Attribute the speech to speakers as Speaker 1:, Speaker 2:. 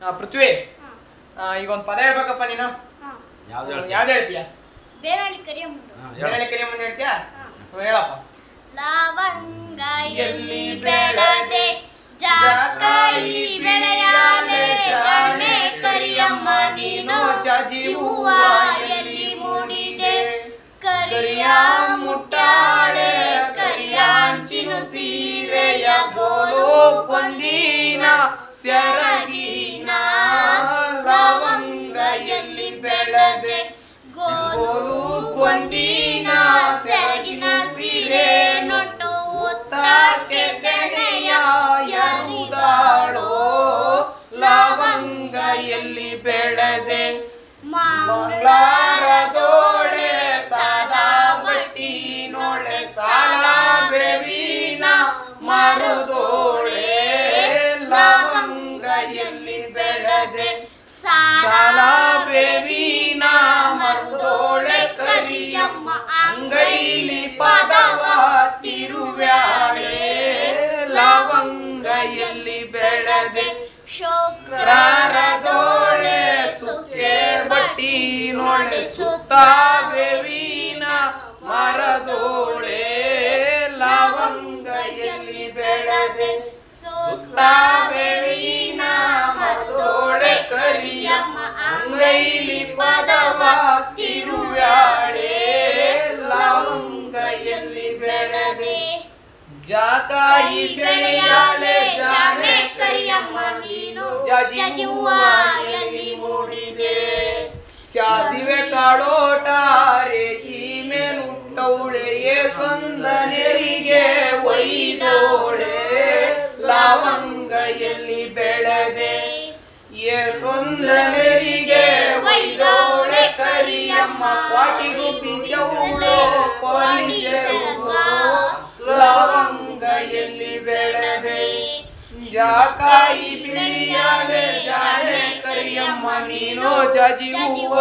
Speaker 1: ಪೃಥ್ವಿ, ಈಗ ಒಂದು ಪದ ಹೇಳ್ಬೇಕಪ್ಪ ನೀನು. ಯಾವ್ದು ಹೇಳ್ತೀಯ?
Speaker 2: ಬೇರಳಿ ಕರಿಯ ಮುಂದೆ.
Speaker 1: ಬೇರಳಿ ಕರಿಯ ಮುಂದೆ ಹೇಳ್ತೀಯಾ? ಹೇಳಪ್ಪ.
Speaker 2: ಲವಂಗ ಎಲ್ಲಿ ಬೆಳೆದೆ ಜಾಕಾಯಿ ಬೆಳೆಯಾಲೆ ಜಾಣೆ ಕರಿಯಮ್ಮ ನೀನು ಜೀವ ಎಲ್ಲಿ ಮೂಡಿದೆ ಕರಿಯ ಮುಟ್ಟಾಳೆ ಕರಿಯಾಂಚಿನ ಸೀರೆಯ ಗೋಲು ಕೊಂದಿನ ಸೆರಗಿನ ಲವಂಗ ಎಲ್ಲಿ ಬೆಳೆದೆ ಗೋಲು ಕೊಂದಿನ ಸೆರಗಿನ ಸೀರೆ ನೊಟ್ಟು ಒತ್ತಾಕೆ ತೆನೆಯ ಯರುದಾಳೋ ಲವಂಗ ಎಲ್ಲಿ ಬೆಳೆದೆ ಮಂಗಳಾರದೋಳೆ ಸಾದಾ ಬಟ್ಟಿ ನೋಳೆ ಸಾಲ ಬೇವಿನ ಮರುದೋಳೆ ಲವಂಗ ಎಲ್ಲಿ ಬೆಳೆದೆ ಸಾಲ ಬೇವಿನ ಮರುದೋಳೆ ಕರಿಯಮ್ಮ ಅಂಗೈಲಿ ಪದವ ತಿರುವ್ಯಾಳೆ ಲವಂಗ ಎಲ್ಲಿ ಬೆಳೆದೆ ಶುಕ್ರಾರದೋಳೆ ಸುಕ್ಕೆ ಬಟ್ಟಿ ನೋಳೆ ಸುತ್ತ ಬೇವಿನ ಮರದೋಳೆ ಲವಂಗ ಎಲ್ಲಿ ಬೆಳೆದೆ ಸುತ್ತ ಬೇವಿನ ಮರದೋಳೆ ಕರಿಯಮ್ಮ ಅಂಗೈಲಿ ಪದವ ತಿರುವ್ಯಾಳೆ ಲವಂಗ ಎಲ್ಲಿ ಬೆಳೆದೆ ಜಾಕಾಯಿ ಬೆಳೆಯಾಲೆ ಜಾಣೆ ಕರಿಯಮ್ಮ ನೀನು ಜೀವ ಎಲ್ಲಿ ಮೂಡಿದೆ ಸಾಸಿವೆ ಕಾಳೋಟ ರೇಸಿಮೆ ನುಟ್ಟವಳೆಯೇ ಸಂದನೆರಿಗೆ ಒಯ್ದೋಳೆ ಲವಂಗ ಎಲ್ಲಿ ಬೆಳೆದೆ ಏ ಸಂದನೆರಿಗೆ ಒಯ್ದೋಳೆ ಕರಿಯಮ್ಮ ಪಾಟಿಗೂ ಪಿಸೌಳು ಲವಂಗ ಎಲ್ಲಿ ಬೆಳೆದೆ ಜಾಕಾಯಿ ಬೆಳೆಯಾಲೆ ಜಾಣೆ ಕರಿಯಮ್ಮ ನೀನು ಜೀವ